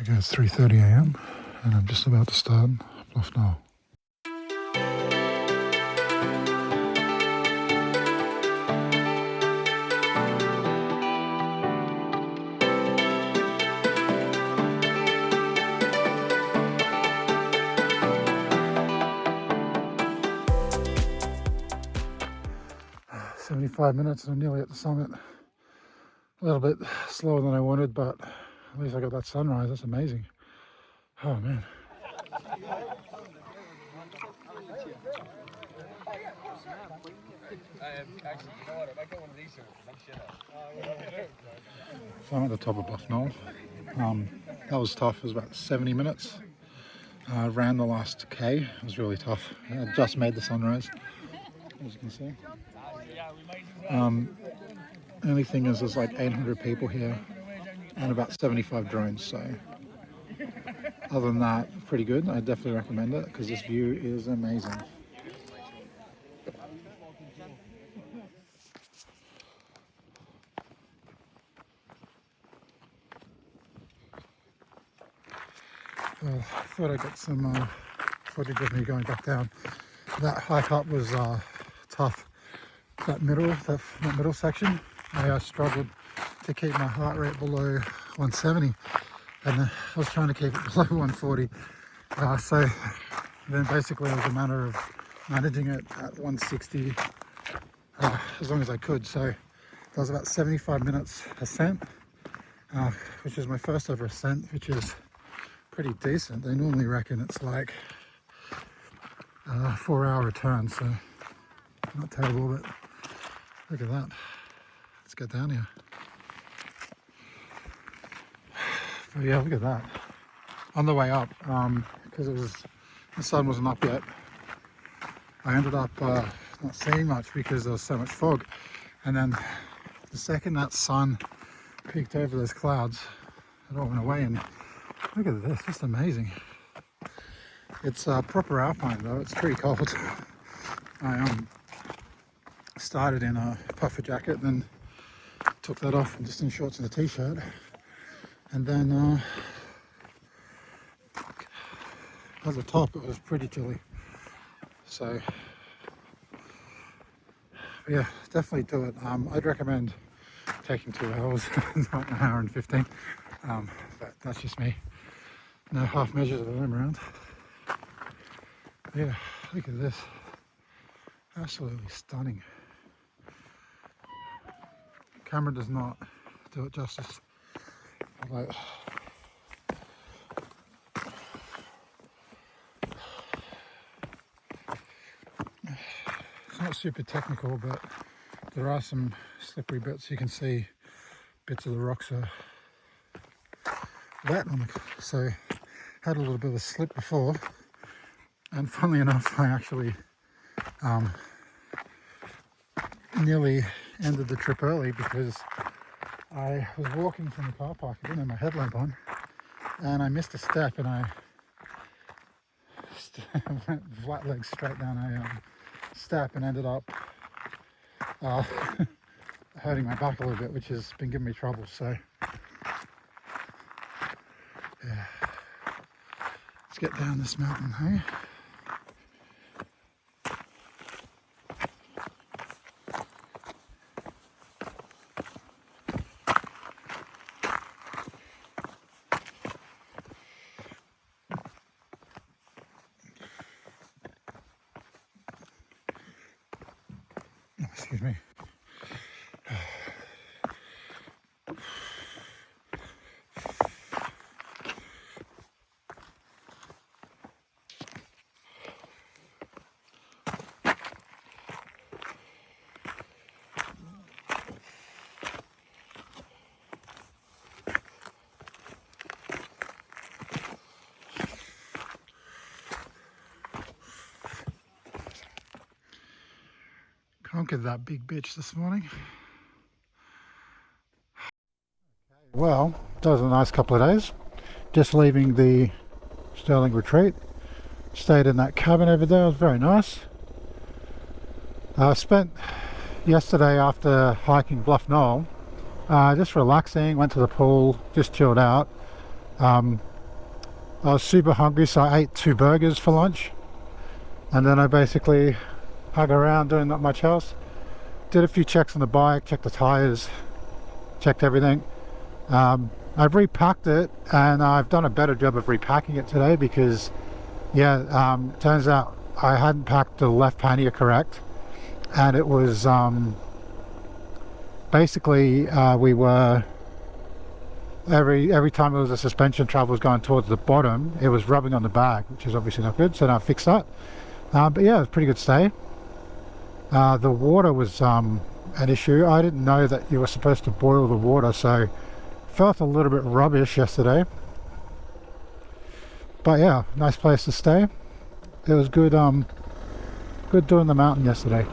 Okay, it's 3:30 a.m. and I'm just about to start Bluff Knoll. "75 minutes and I'm nearly at the summit. A little bit slower than I wanted, but at least I got that sunrise. That's amazing. Oh man. So I'm at the top of Bluff Knoll. That was tough. It was about 70 minutes. Ran the last K. It was really tough. I just made the sunrise, as you can see. Only thing is there's like 800 people here and about 75 drones, so other than that, pretty good. I definitely recommend it because this view is amazing. I thought I'd get some footage of me going back down. That hike up was tough. That middle section, I struggled to keep my heart rate below 170, and I was trying to keep it below 140. So then basically it was a matter of managing it at 160 as long as I could. So that was about 75 minutes ascent, which is my first ever ascent, which is pretty decent. They normally reckon it's like a 4-hour return, so not terrible, but look at that. Let's get down here. But yeah, look at that. On the way up, because the sun wasn't up yet, I ended up not seeing much because there was so much fog. And then the second that sun peeked over those clouds, it all went away. And look at this, just amazing. It's proper alpine though, it's pretty cold. I started in a puffer jacket, then took that off and just in shorts and a t-shirt. And then at the top it was pretty chilly. So yeah, definitely do it. I'd recommend taking 2 hours, not an hour and 15. But that's just me. No half measures of them around. Yeah, look at this. Absolutely stunning. Camera does not do it justice. Like, it's not super technical, but there are some slippery bits. You can see bits of the rocks are wet on the, so had a little bit of a slip before, and funnily enough I actually nearly ended the trip early because I was walking from the car park, I didn't have my headlamp on, and I missed a step and I went flat legs straight down a step and ended up hurting my back a little bit, which has been giving me trouble. So yeah, let's get down this mountain, hey? Oh, excuse me. Conquered that big bitch this morning. Well, that was a nice couple of days. Just leaving the Sterling retreat. Stayed in that cabin over there, it was very nice. I spent yesterday after hiking Bluff Knoll just relaxing, went to the pool, just chilled out. I was super hungry, so I ate 2 burgers for lunch, and then I basically hung around doing not much else. Did a few checks on the bike, checked the tires, checked everything. I've repacked it, and I've done a better job of repacking it today because, yeah, turns out I hadn't packed the left pannier correct, and it was basically we were every time there was a suspension travel was going towards the bottom, it was rubbing on the bag, which is obviously not good. So now I fixed that. But yeah, it was a pretty good stay. The water was an issue. I didn't know that you were supposed to boil the water, so felt a little bit rubbish yesterday. But yeah, nice place to stay. It was good good doing the mountain yesterday.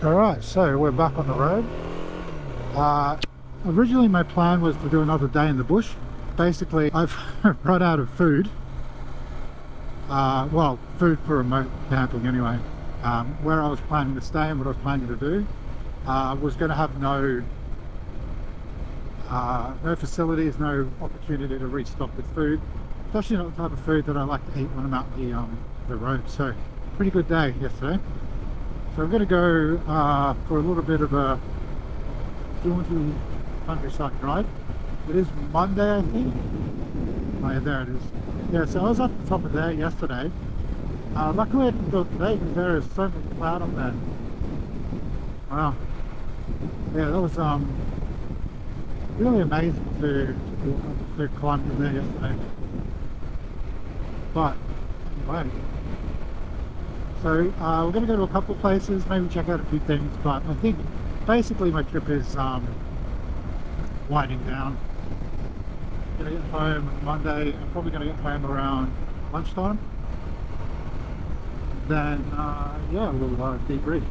Alright, so we're back on the road. Originally my plan was to do another day in the bush. Basically I've run out of food. Well, food for remote camping anyway. Where I was planning to stay and what I was planning to do was going to have no facilities, no opportunity to restock with food, especially not the type of food that I like to eat when I'm out the road. So pretty good day yesterday. So I'm going to go for a little bit of a jaunty countryside drive. It is Monday, I think. Oh yeah, there it is. Yeah, so I was up the top of there yesterday. Luckily I didn't do it today because there is so much cloud up there. Wow. Yeah, that was really amazing to climb to there yesterday. But anyway, so we're going to go to a couple of places, maybe check out a few things, but I think basically my trip is winding down. I'm going to get home Monday. I'm probably going to get home around lunchtime. Then yeah, we'll debrief.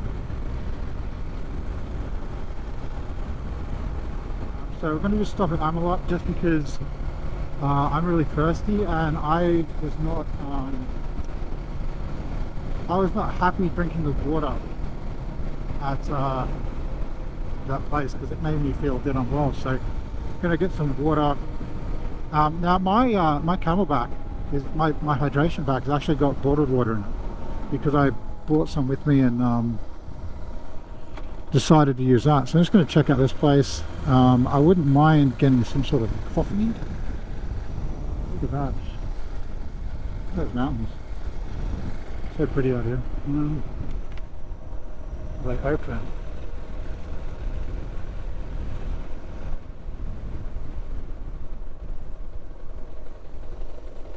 So we're going to just stop at Amelot just because I'm really thirsty, and I was not happy drinking the water at that place because it made me feel a bit unwell. So I'm going to get some water. Now my Camelback is my hydration bag has actually got bottled water in it because I brought some with me and decided to use that. So I'm just going to check out this place. I wouldn't mind getting some sort of coffee. Look at that. Those mountains. So pretty out here. Like open.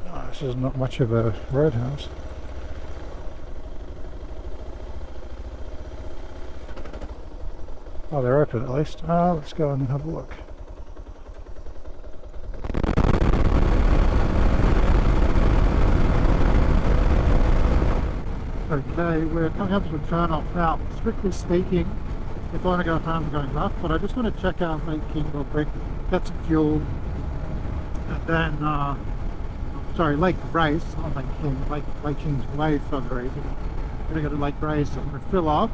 Oh, this is not much of a roadhouse. Oh, they're open at least. Let's go and have a look. Okay, we're coming up to a turn off now. Strictly speaking, if I want to go home, I'm going left, but I just want to check out Lake King real quick, get some fuel, and then, sorry, Lake Grace, not Lake King. Lake King's way further east. We're going to go to Lake Grace, I'm going to fill up,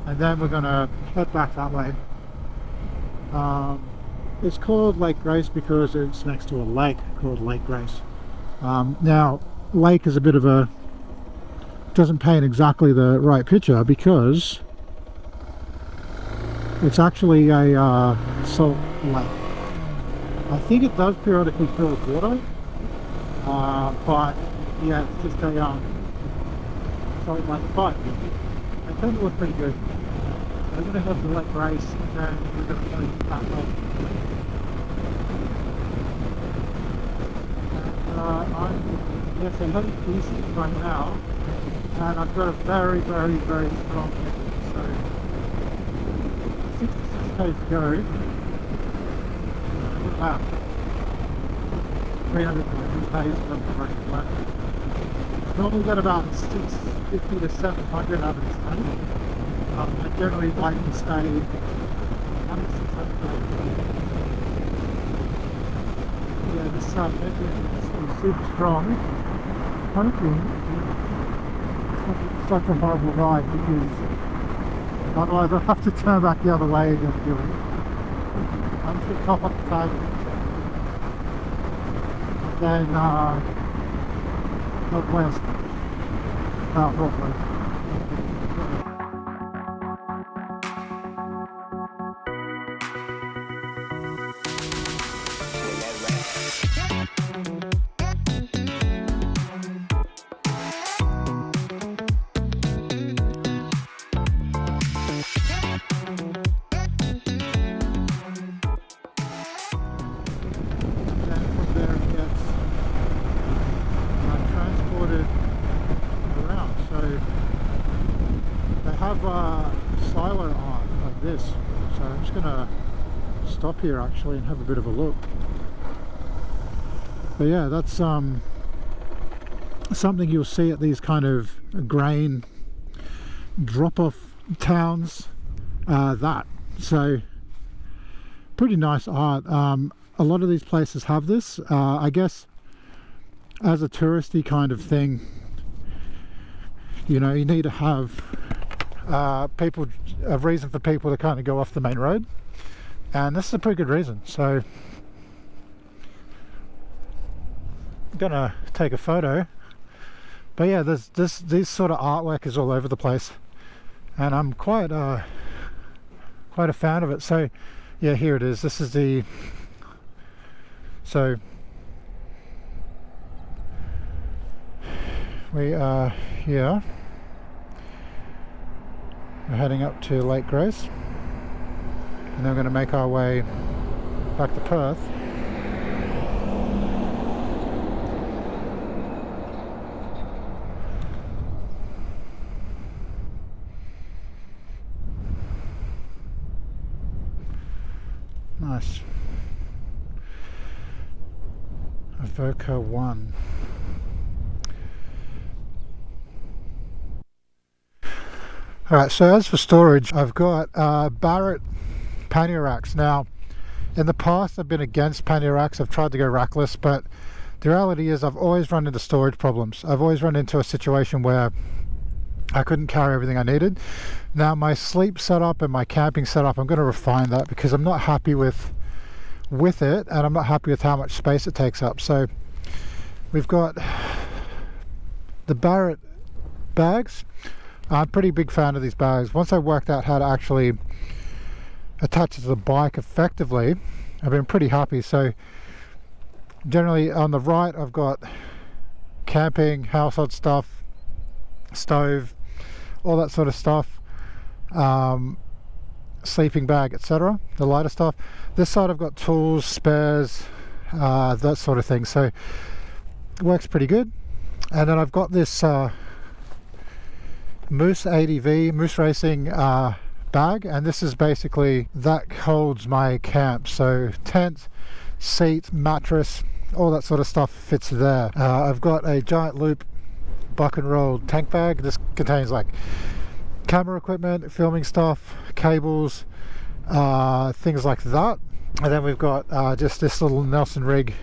and then we're going to head back that way. It's called Lake Grace because it's next to a lake called Lake Grace. Now, lake is a bit of a, doesn't paint exactly the right picture because it's actually a salt lake. I think it does periodically fill with water, but yeah, it's just a salt lake. But I think it looks pretty good. We're going to have the Lake Grace and then we're going to go back up. I'm heading east right now, and I've got a very, very, very strong head. So 66 k's to go. Wow. 300 k's from the first flat. Normally get about 650 to 700 out of this tank. I generally like to stay under 600 k's. Yeah, this is super strong. Hoping it's such a horrible ride because otherwise I'll have to turn back the other way and do it. I'm just going to top up the table. then northwest, northwest. Silo art like this, so I'm just gonna stop here actually and have a bit of a look. But yeah, that's something you'll see at these kind of grain drop-off towns. So pretty nice art. A lot of these places have this. I guess as a touristy kind of thing, you know, you need to have a reason for people to kind of go off the main road, and this is a pretty good reason. So I'm gonna take a photo. But yeah, this sort of artwork is all over the place, and I'm quite a fan of it. So yeah, here it is. This is the, so we are here. We're heading up to Lake Grace, and then we're going to make our way back to Perth. Nice. Avoca 1. Alright, so as for storage, I've got Barrett pannier racks. Now, in the past I've been against pannier racks. I've tried to go rackless, but the reality is I've always run into storage problems. I've always run into a situation where I couldn't carry everything I needed. Now my sleep setup and my camping setup, I'm going to refine that because I'm not happy with it, and I'm not happy with how much space it takes up. So we've got the Barrett bags. I'm a pretty big fan of these bags. Once I worked out how to actually attach it to the bike effectively, I've been pretty happy. So generally on the right I've got camping, household stuff, stove, all that sort of stuff, sleeping bag, etc., the lighter stuff. This side I've got tools, spares, that sort of thing. So it works pretty good. And then I've got this Moose ADV, Moose Racing bag, and this is basically, that holds my camp. So tent, seat, mattress, all that sort of stuff fits there. I've got a giant loop buck and roll tank bag. This contains like camera equipment, filming stuff, cables, things like that. And then we've got just this little Nelson rig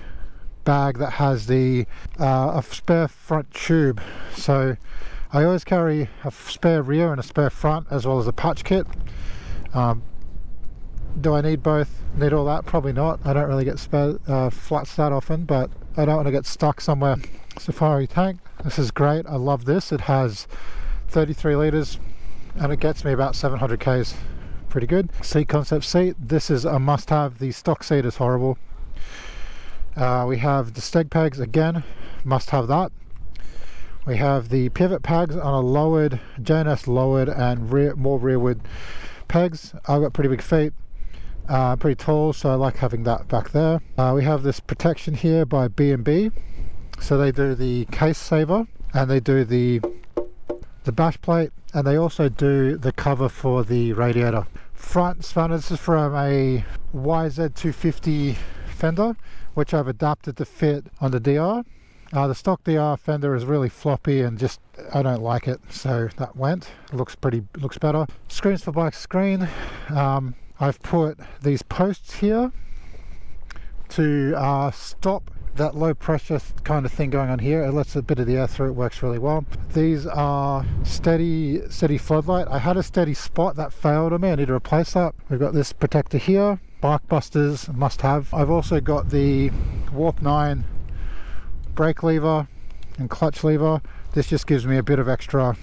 bag that has a spare front tube. So I always carry a spare rear and a spare front, as well as a patch kit. Do I need both? Need all that? Probably not. I don't really get flats that often, but I don't want to get stuck somewhere. Safari tank. This is great. I love this. It has 33 litres and it gets me about 700 k's. Pretty good. Seat concept seat. This is a must-have. The stock seat is horrible. We have the steg pegs, again, must have that. We have the pivot pegs on a lowered, JNS lowered and more rearward pegs. I've got pretty big feet, pretty tall, so I like having that back there. We have this protection here by B&B. So they do the case saver, and they do the bash plate, and they also do the cover for the radiator. Front spanner, this is from a YZ250 fender, which I've adapted to fit on the DR. The stock DR fender is really floppy and just, I don't like it, so that went. It looks better. Screens for bike screen. I've put these posts here to stop that low pressure kind of thing going on here. It lets a bit of the air through. It works really well. These are steady floodlight. I had a steady spot that failed on me. I need to replace that. We've got this protector here. Bark busters, must have. I've also got the Warp 9 brake lever and clutch lever. This just gives me a bit of extra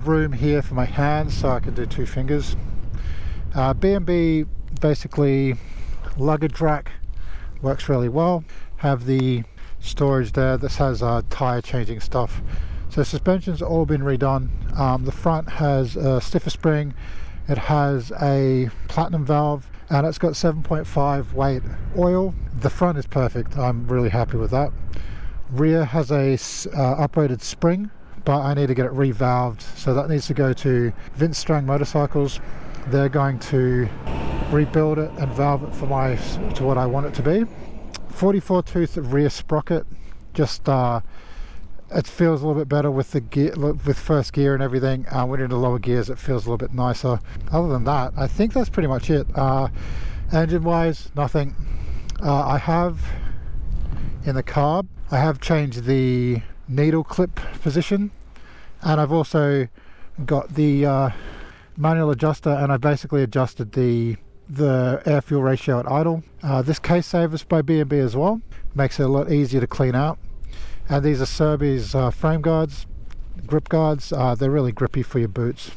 room here for my hands, so I can do 2 fingers. B&B basically luggage rack, works really well. Have the storage there. This has tire changing stuff. So suspension's all been redone. The front has a stiffer spring. It has a platinum valve, and it's got 7.5 weight oil. The front is perfect. I'm really happy with that. Rear has a uprated spring, but I need to get it revalved, so that needs to go to Vince Strang Motorcycles. They're going to rebuild it and valve it for to what I want it to be. 44 tooth rear sprocket, just it feels a little bit better with the gear, with first gear and everything. When you're in the lower gears, it feels a little bit nicer. Other than that, I think that's pretty much it. Engine wise, nothing. I have in the carb, I have changed the needle clip position, and I've also got the manual adjuster, and I basically adjusted the air fuel ratio at idle. This case saver's by B&B as well, makes it a lot easier to clean out. And these are Serbi's frame guards, grip guards. They're really grippy for your boots.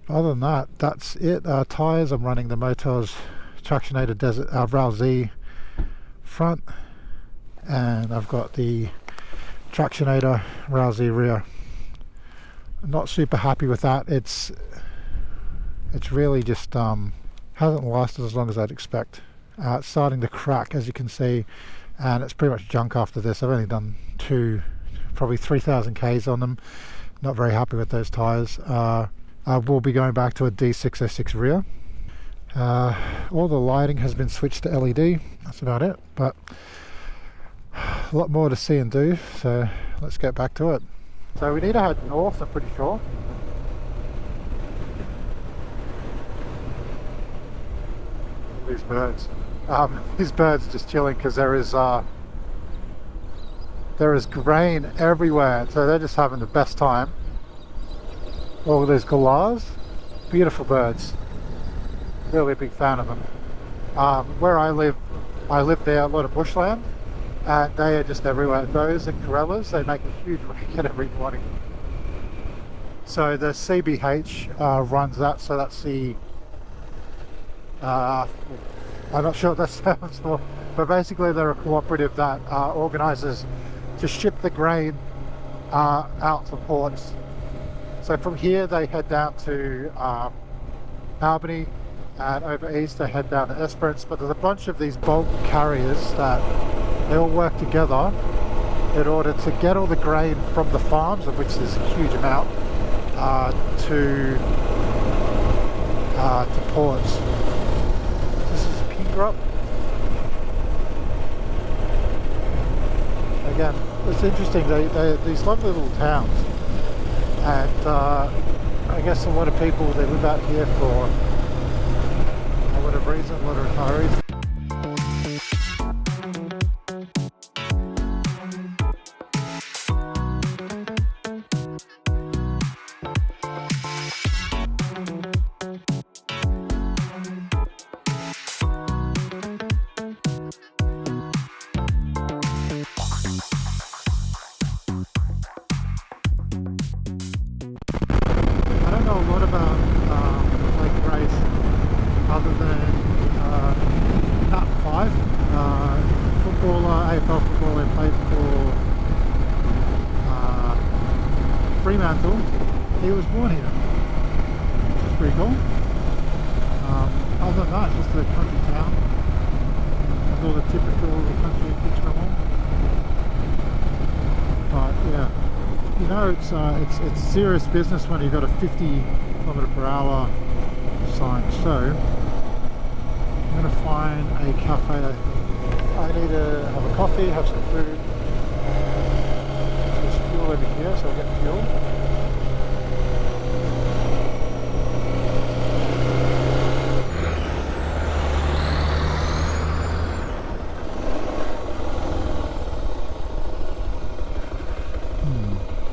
Other than that, that's it. Tires, I'm running the Motors Tractionator Desert Rail Z front, and I've got the Tractionator Rail Z rear. I'm not super happy with that. It's really just hasn't lasted as long as I'd expect. It's starting to crack, as you can see, and it's pretty much junk after this. I've only done probably 3,000 Ks on them. Not very happy with those tires. I will be going back to a D606 rear. All the lighting has been switched to LED. That's about it, but a lot more to see and do, so let's get back to it. So we need to head north, I'm pretty sure. These birds. These birds just chilling because there is grain everywhere, so they're just having the best time. All these galahs, beautiful birds. Really a big fan of them. Where I live there a lot of bushland, and they are just everywhere. Those and corellas, they make a huge racket every morning. So the CBH runs that, so that's the I'm not sure what that stands for, but basically they're a cooperative that organises to ship the grain out to ports. So from here they head down to Albany, and over east they head down to Esperance. But there's a bunch of these bulk carriers that they all work together in order to get all the grain from the farms, of which there's a huge amount, to ports. This is Pindrup. Again, it's interesting, they're these lovely little towns, and I guess a lot of people, they live out here for whatever reason, a lot of retirees. Other than Nut 5, footballer, AFL footballer, played for Fremantle. He was born here, which is pretty cool. Other than that, just a country town with all the typical country accoutrements. But yeah, you know, it's serious business when you've got a 50km/h sign. So I'm going to find a cafe. I need to have a coffee, have some food. There's fuel over here, so I'll get fuel.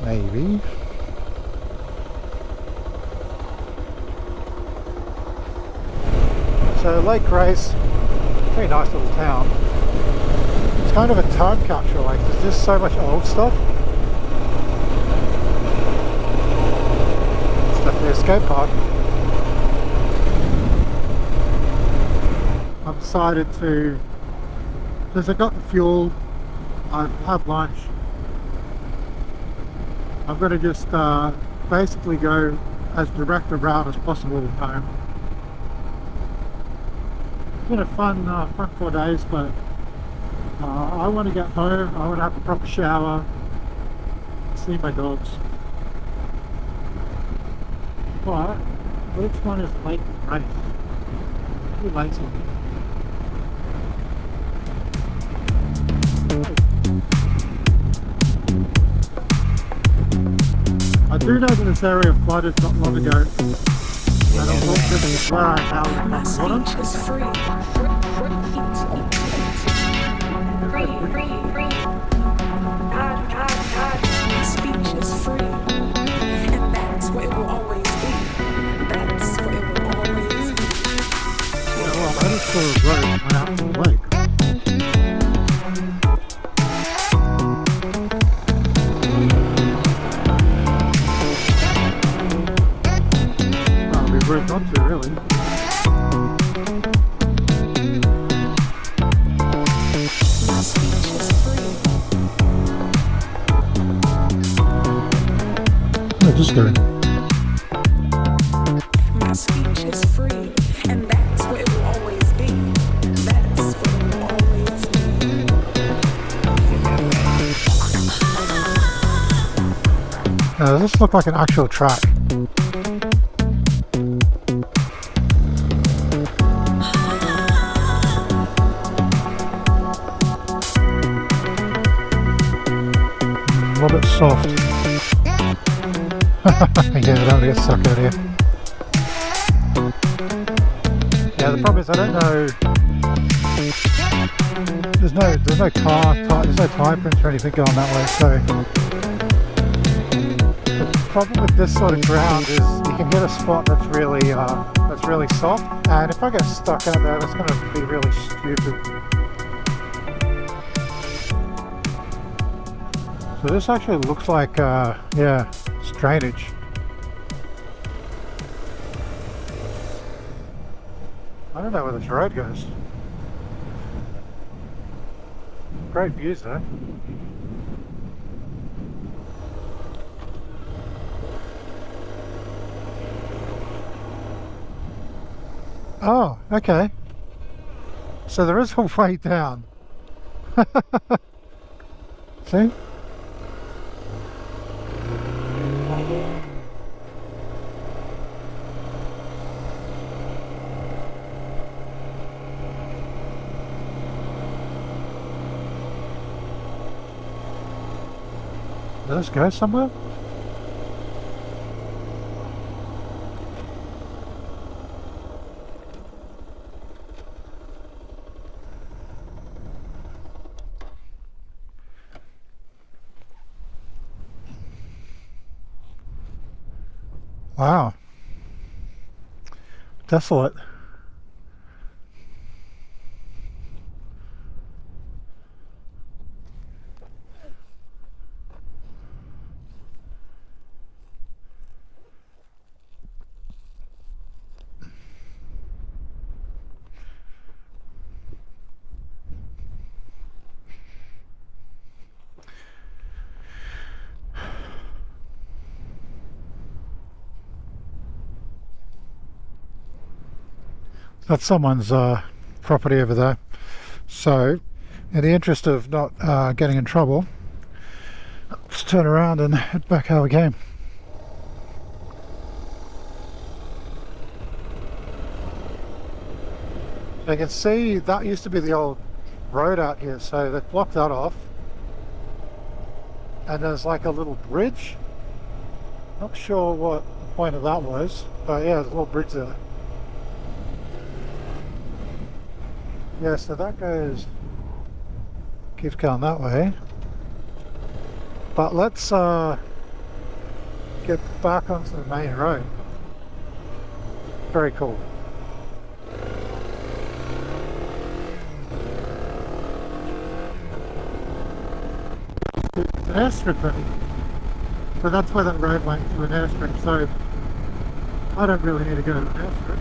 Maybe. So Lake Grace, very nice little town. It's kind of a time capsule, like there's just so much old stuff. It's definitely a skate park. I've decided to, because I got the fuel, I've had lunch, I'm going to just basically go as direct a route as possible home. It's been a fun 4 days, but I want to get home, I want to have a proper shower, see my dogs. But which one is late to race? Too lazy. I do know that this area flooded not long ago, and it was just where I held My water. speech is free. My speech is free. And that's what it will always be. That's what it will always be. Yeah, well, I just saw a road that went out to the lake. Well, it'd be rude not to, really. My speech is free. Yeah, just go. My speech is free. And that's what it will always be. That's what it will always be. Now, does this look like an actual track? A little bit soft. Yeah, I don't want to get stuck out here. Yeah, the problem is I don't know. There's no car, there's no tire prints or anything going that way. So the problem with this sort of ground is you can hit a spot that's really soft, and if I get stuck out there, that's going to be really stupid. So this actually looks like, yeah, it's drainage. I don't know where this road goes. Great views though. Oh, okay. So there is a way down. See? Does this go somewhere? Wow. Desolate. That's someone's property over there. So, in the interest of not getting in trouble, let's turn around and head back how we came. So you can see that used to be the old road out here, so they've blocked that off. And there's like a little bridge. Not sure what the point of that was, but yeah, there's a little bridge there. Yeah, so that keeps going that way. But let's get back onto the main road. Very cool. It's an airstrip, really. So that's where that road went to an airstrip. So I don't really need to go to an airstrip.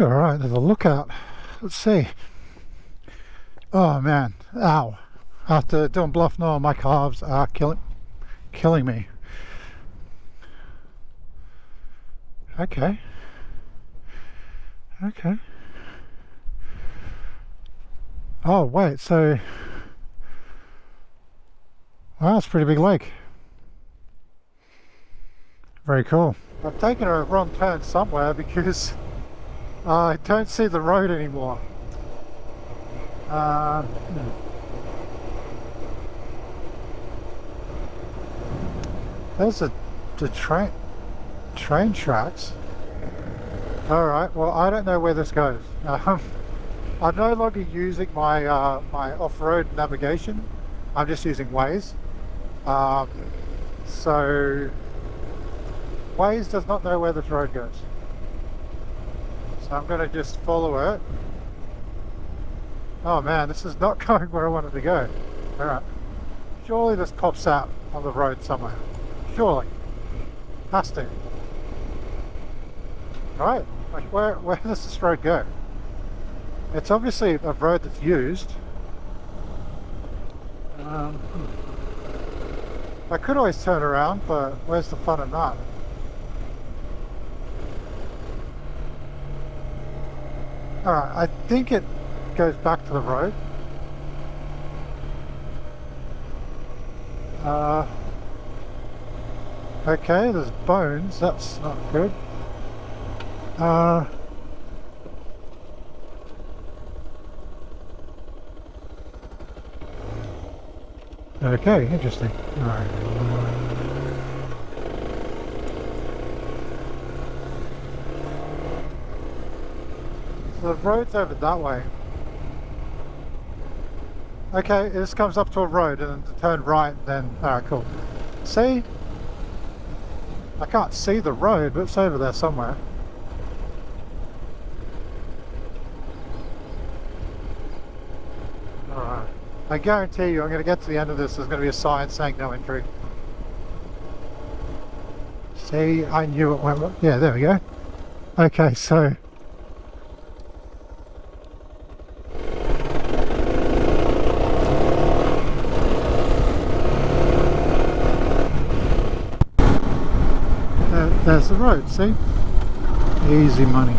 Alright, there's a lookout. Let's see. Oh man, ow. After doing Bluff Knoll, my calves are killing me. Okay. Okay. Oh wait, so... Wow, it's a pretty big lake. Very cool. I've taken a wrong turn somewhere because I don't see the road anymore. There's the train tracks. Alright, well I don't know where this goes. I'm no longer using my my off-road navigation. I'm just using Waze. So Waze does not know where this road goes. So I'm going to just follow it. Oh man, this is not going where I wanted to go. Alright. Surely this pops out on the road somewhere. Surely. Has to. Right? Like where does this road go? It's obviously a road that's used. I could always turn around, but where's the fun in that? Alright, I think it goes back to the road. Okay, there's bones, that's not good. Okay, interesting. Alright. So the road's over that way. Okay, this comes up to a road and then turn right and then... Alright, cool. See? I can't see the road, but it's over there somewhere. Alright. I guarantee you I'm going to get to the end of this, there's going to be a sign saying no entry. See, I knew it went... Yeah, there we go. Okay, so... There's the road, see? Easy money.